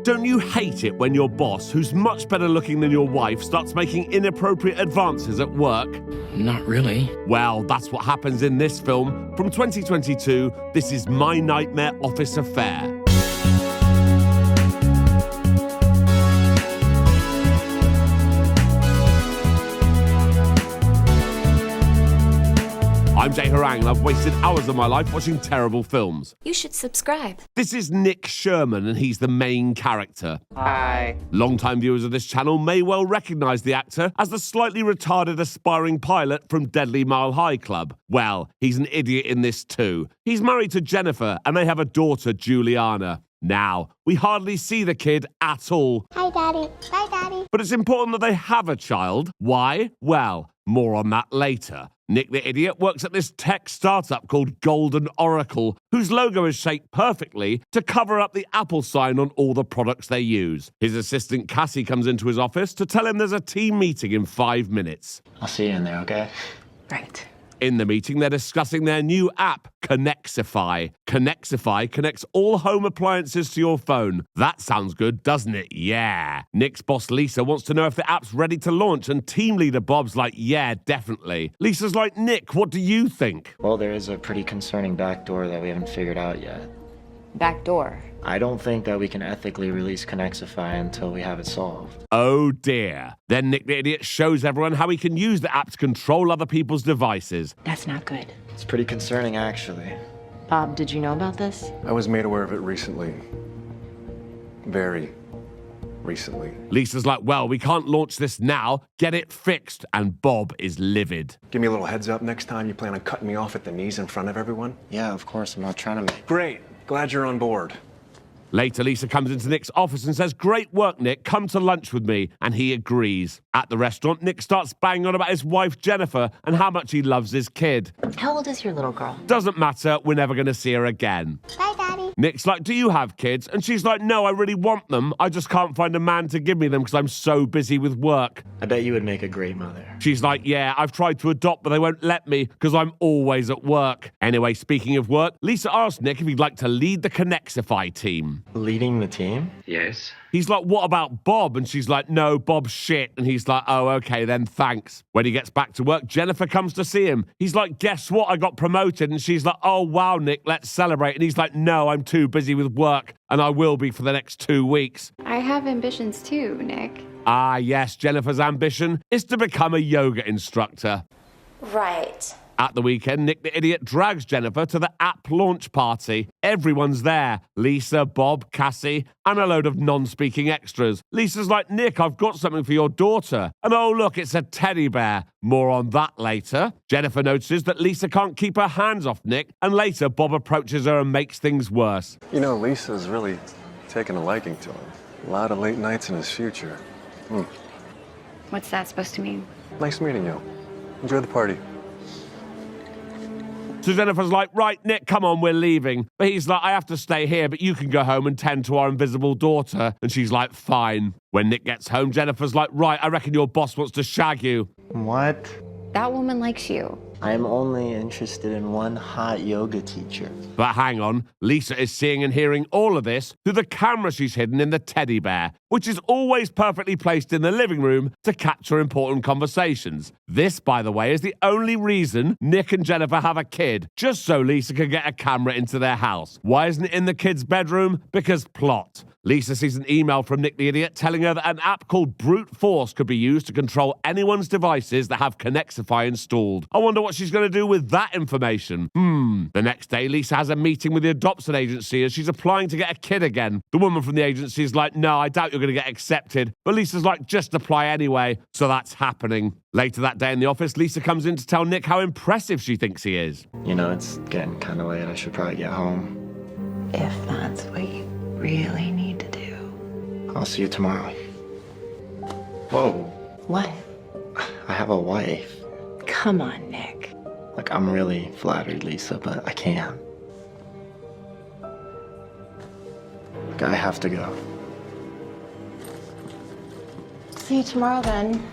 Don't you hate it when your boss, who's much better looking than your wife, starts making inappropriate advances at work? Not really. Well, that's what happens in this film. From 2022, this is My Nightmare Office Affair. I'm Jay Harangue and I've wasted hours of my life watching terrible films. You should subscribe. This is Nick Sherman and he's the main character. Hi. Long-time viewers of this channel may well recognise the actor as the slightly retarded aspiring pilot from Deadly Mile High Club. Well, he's an idiot in this too. He's married to Jennifer and they have a daughter, Juliana. Now, we hardly see the kid at all. Hi, Daddy. Bye, Daddy. But it's important that they have a child. Why? Well, more on that later. Nick the Idiot works at this tech startup called Golden Oracle, whose logo is shaped perfectly to cover up the Apple sign on all the products they use. His assistant Cassie comes into his office to tell him there's a team meeting in 5 minutes. I'll see you in there, okay? Right. In the meeting, they're discussing their new app, Connexify. Connexify connects all home appliances to your phone. That sounds good, doesn't it? Yeah. Nick's boss, Lisa, wants to know if the app's ready to launch, and team leader Bob's like, yeah, definitely. Lisa's like, Nick, what do you think? Well, there is a pretty concerning backdoor that we haven't figured out yet. Backdoor. I don't think that we can ethically release Connexify until we have it solved. Oh dear. Then Nick the Idiot shows everyone how he can use the app to control other people's devices. That's not good. It's pretty concerning, actually. Bob, did you know about this? I was made aware of it recently. Very recently. Lisa's like, well, we can't launch this now. Get it fixed. And Bob is livid. Give me a little heads up next time you plan on cutting me off at the knees in front of everyone. Yeah, of course, I'm not trying to make... Great. Glad you're on board. Later, Lisa comes into Nick's office and says, great work, Nick, come to lunch with me. And he agrees. At the restaurant, Nick starts banging on about his wife, Jennifer, and how much he loves his kid. How old is your little girl? Doesn't matter, we're never going to see her again. Bye, Daddy. Nick's like, do you have kids? And she's like, no, I really want them. I just can't find a man to give me them because I'm so busy with work. I bet you would make a great mother. She's like, yeah, I've tried to adopt, but they won't let me because I'm always at work. Anyway, speaking of work, Lisa asked Nick if he'd like to lead the Connexify team. Leading the team? Yes. He's like, what about Bob? And she's like, no, Bob's shit. And he's like, oh, okay, then thanks. When he gets back to work, Jennifer comes to see him. He's like, guess what? I got promoted. And she's like, oh, wow, Nick, let's celebrate. And he's like, no, I'm too busy with work. And I will be for the next 2 weeks. I have ambitions too, Nick. Ah, yes, Jennifer's ambition is to become a yoga instructor. Right. At the weekend, Nick the Idiot drags Jennifer to the app launch party. Everyone's there. Lisa, Bob, Cassie, and a load of non-speaking extras. Lisa's like, Nick, I've got something for your daughter. And oh, look, it's a teddy bear. More on that later. Jennifer notices that Lisa can't keep her hands off Nick, and later Bob approaches her and makes things worse. You know, Lisa's really taken a liking to him. A lot of late nights in his future. What's that supposed to mean? Nice meeting you. Enjoy the party. So Jennifer's like, right, Nick, come on, we're leaving. But he's like, I have to stay here, but you can go home and tend to our invisible daughter. And she's like, fine. When Nick gets home, Jennifer's like, right, I reckon your boss wants to shag you. What? That woman likes you. I'm only interested in one hot yoga teacher. But hang on, Lisa is seeing and hearing all of this through the camera she's hidden in the teddy bear, which is always perfectly placed in the living room to capture important conversations. This, by the way, is the only reason Nick and Jennifer have a kid, just so Lisa can get a camera into their house. Why isn't it in the kid's bedroom? Because plot. Lisa sees an email from Nick the Idiot telling her that an app called Brute Force could be used to control anyone's devices that have Connexify installed. I wonder what she's going to do with that information. The next day, Lisa has a meeting with the adoption agency as she's applying to get a kid again. The woman from the agency is like, no, I doubt you're going to get accepted. But Lisa's like, just apply anyway. So that's happening. Later that day in the office, Lisa comes in to tell Nick how impressive she thinks he is. You know, it's getting kind of late. I should probably get home. If that's what you really need to do. I'll see you tomorrow. Whoa. What? I have a wife. Come on, Nick. Like, I'm really flattered, Lisa, but I can't. Like, I have to go. See you tomorrow then.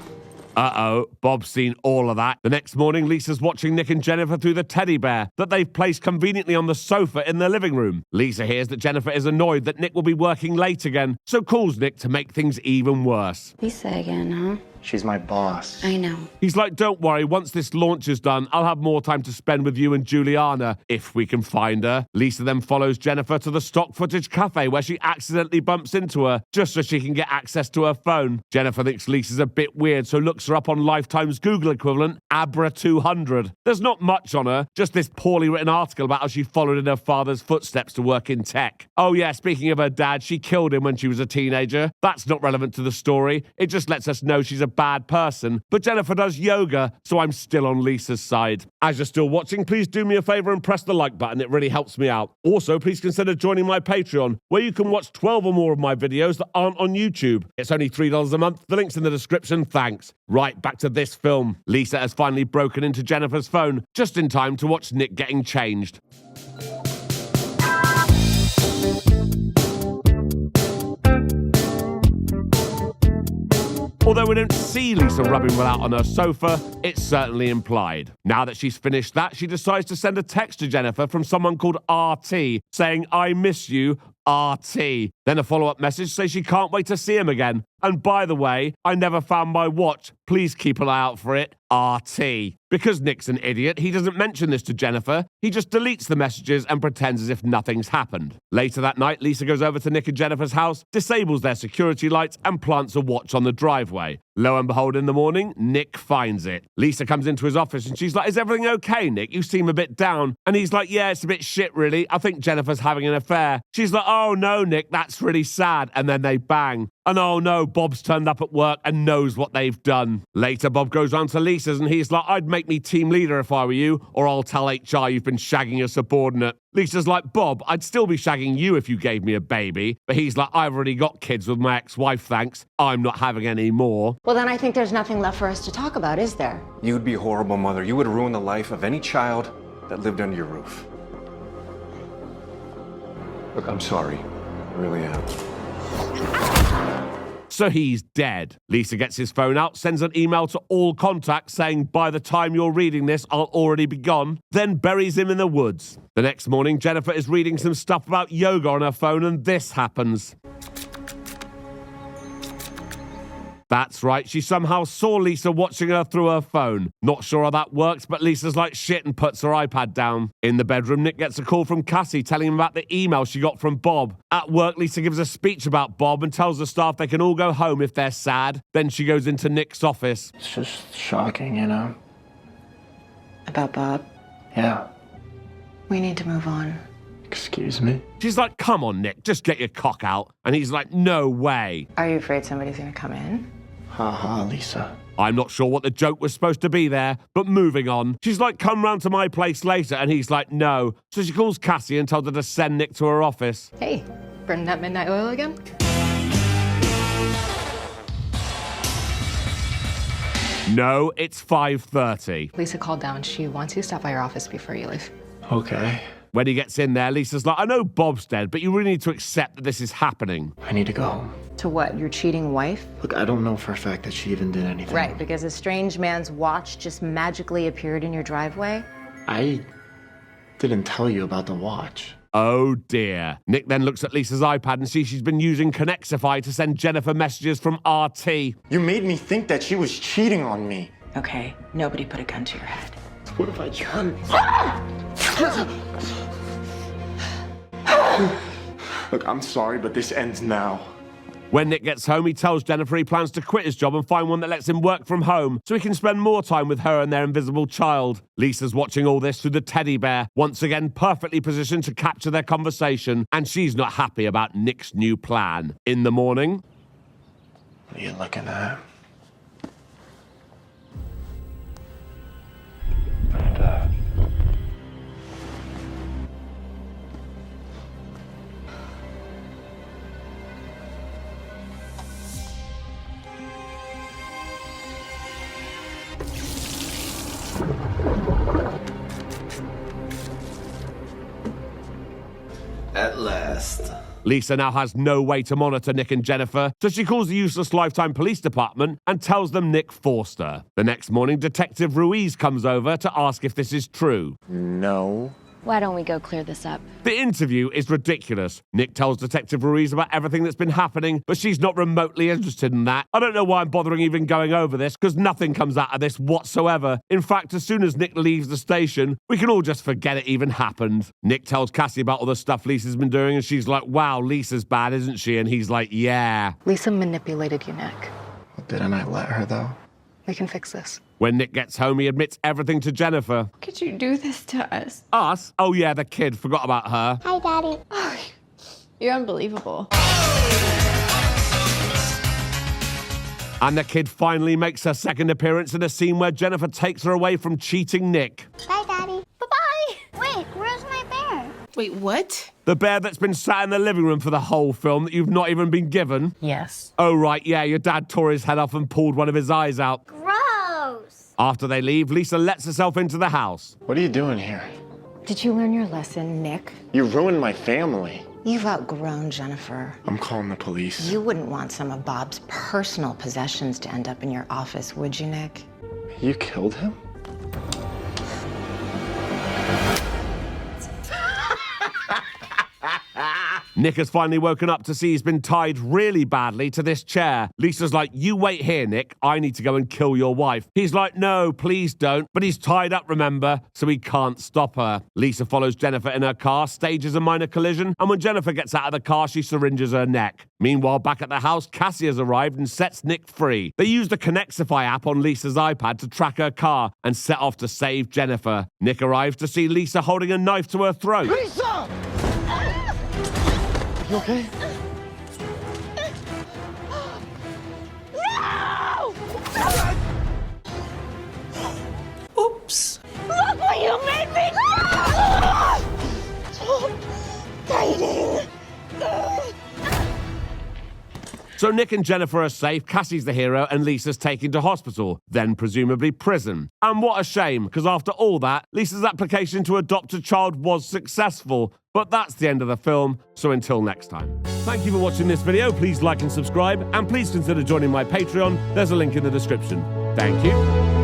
Uh-oh, Bob's seen all of that. The next morning, Lisa's watching Nick and Jennifer through the teddy bear that they've placed conveniently on the sofa in the living room. Lisa hears that Jennifer is annoyed that Nick will be working late again, so calls Nick to make things even worse. Lisa again, huh? She's my boss. I know. He's like, don't worry, once this launch is done, I'll have more time to spend with you and Juliana, if we can find her. Lisa then follows Jennifer to the stock footage cafe where she accidentally bumps into her, just so she can get access to her phone. Jennifer thinks Lisa's a bit weird, so looks her up on Lifetime's Google equivalent, Abra200. There's not much on her, just this poorly written article about how she followed in her father's footsteps to work in tech. Oh yeah, speaking of her dad, she killed him when she was a teenager. That's not relevant to the story. It just lets us know she's a bad person, but Jennifer does yoga, so I'm still on Lisa's side. As you're still watching, please do me a favor and press the like button. It really helps me out. Also, please consider joining my Patreon, where you can watch 12 or more of my videos that aren't on YouTube. It's only $3 a month. The link's in the description. Thanks. Right, back to this film. Lisa has finally broken into Jennifer's phone, just in time to watch Nick getting changed. Although we don't see Lisa rubbing one out on her sofa, it's certainly implied. Now that she's finished that, she decides to send a text to Jennifer from someone called RT, saying, I miss you, RT. Then a follow-up message says she can't wait to see him again. And by the way, I never found my watch. Please keep an eye out for it. RT. Because Nick's an idiot, he doesn't mention this to Jennifer. He just deletes the messages and pretends as if nothing's happened. Later that night, Lisa goes over to Nick and Jennifer's house, disables their security lights, and plants a watch on the driveway. Lo and behold, in the morning, Nick finds it. Lisa comes into his office and she's like, is everything okay, Nick? You seem a bit down. And he's like, yeah, it's a bit shit, really. I think Jennifer's having an affair. She's like, oh no, Nick, that's really sad. And then they bang. And oh no, Bob's turned up at work and knows what they've done. Later, Bob goes round to Lisa's and he's like, I'd make me team leader if I were you, or I'll tell HR you've been shagging your subordinate. Lisa's like, Bob, I'd still be shagging you if you gave me a baby. But he's like, I've already got kids with my ex-wife, thanks. I'm not having any more. Well, then I think there's nothing left for us to talk about, is there? You'd be a horrible mother. You would ruin the life of any child that lived under your roof. Look, I'm sorry. I really am. So he's dead. Lisa gets his phone out, sends an email to all contacts saying, by the time you're reading this, I'll already be gone, then buries him in the woods. The next morning, Jennifer is reading some stuff about yoga on her phone, and this happens. That's right, she somehow saw Lisa watching her through her phone. Not sure how that works, but Lisa's like shit and puts her iPad down. In the bedroom, Nick gets a call from Cassie telling him about the email she got from Bob. At work, Lisa gives a speech about Bob and tells the staff they can all go home if they're sad. Then she goes into Nick's office. It's just shocking, you know? About Bob? Yeah. We need to move on. Excuse me? She's like, come on, Nick, just get your cock out. And he's like, no way. Are you afraid somebody's gonna come in? Haha, Lisa. I'm not sure what the joke was supposed to be there, but moving on. She's like, come round to my place later, and he's like, no. So she calls Cassie and tells her to send Nick to her office. Hey, burning that midnight oil again? No, it's 5:30. Lisa called down. She wants you to stop by her office before you leave. Okay. When he gets in there, Lisa's like, I know Bob's dead, but you really need to accept that this is happening. I need to go home. To what, your cheating wife? Look, I don't know for a fact that she even did anything. Right, because a strange man's watch just magically appeared in your driveway? I didn't tell you about the watch. Oh dear. Nick then looks at Lisa's iPad and sees she's been using Connexify to send Jennifer messages from RT. You made me think that she was cheating on me. Okay, nobody put a gun to your head. What have I done? Look, I'm sorry, but this ends now. When Nick gets home, he tells Jennifer he plans to quit his job and find one that lets him work from home so he can spend more time with her and their invisible child. Lisa's watching all this through the teddy bear, once again perfectly positioned to capture their conversation, and she's not happy about Nick's new plan. In the morning... What are you looking at? At last. Lisa now has no way to monitor Nick and Jennifer, so she calls the useless Lifetime Police Department and tells them Nick forced her. The next morning, Detective Ruiz comes over to ask if this is true. No. Why don't we go clear this up? The interview is ridiculous. Nick tells Detective Ruiz about everything that's been happening, but she's not remotely interested in that. I don't know why I'm bothering even going over this, because nothing comes out of this whatsoever. In fact, as soon as Nick leaves the station, we can all just forget it even happened. Nick tells Cassie about all the stuff Lisa's been doing, and she's like, wow, Lisa's bad, isn't she? And he's like, yeah. Lisa manipulated you, Nick. Well, didn't I let her, though? We can fix this. When Nick gets home, he admits everything to Jennifer. How could you do this to us? Us? Oh yeah, the kid. Forgot about her. Hi, Daddy. You're unbelievable. And the kid finally makes her second appearance in a scene where Jennifer takes her away from cheating Nick. Bye, Daddy. Bye-bye. Wait, where's my bear? Wait, what? The bear that's been sat in the living room for the whole film that you've not even been given? Yes. Oh right, yeah, your dad tore his head off and pulled one of his eyes out. Gross. After they leave, Lisa lets herself into the house. What are you doing here? Did you learn your lesson, Nick? You ruined my family. You've outgrown Jennifer. I'm calling the police. You wouldn't want some of Bob's personal possessions to end up in your office, would you, Nick? You killed him? Nick has finally woken up to see he's been tied really badly to this chair. Lisa's like, you wait here, Nick. I need to go and kill your wife. He's like, no, please don't. But he's tied up, remember, so he can't stop her. Lisa follows Jennifer in her car, stages a minor collision, and when Jennifer gets out of the car, she syringes her neck. Meanwhile, back at the house, Cassie has arrived and sets Nick free. They use the Connexify app on Lisa's iPad to track her car and set off to save Jennifer. Nick arrives to see Lisa holding a knife to her throat. Lisa! You okay? No! Oops. Look what you made me do! Stop fighting. So Nick and Jennifer are safe, Cassie's the hero, and Lisa's taken to hospital, then presumably prison. And what a shame, because after all that, Lisa's application to adopt a child was successful. But that's the end of the film, so until next time. Thank you for watching this video. Please like and subscribe, and please consider joining my Patreon. There's a link in the description. Thank you.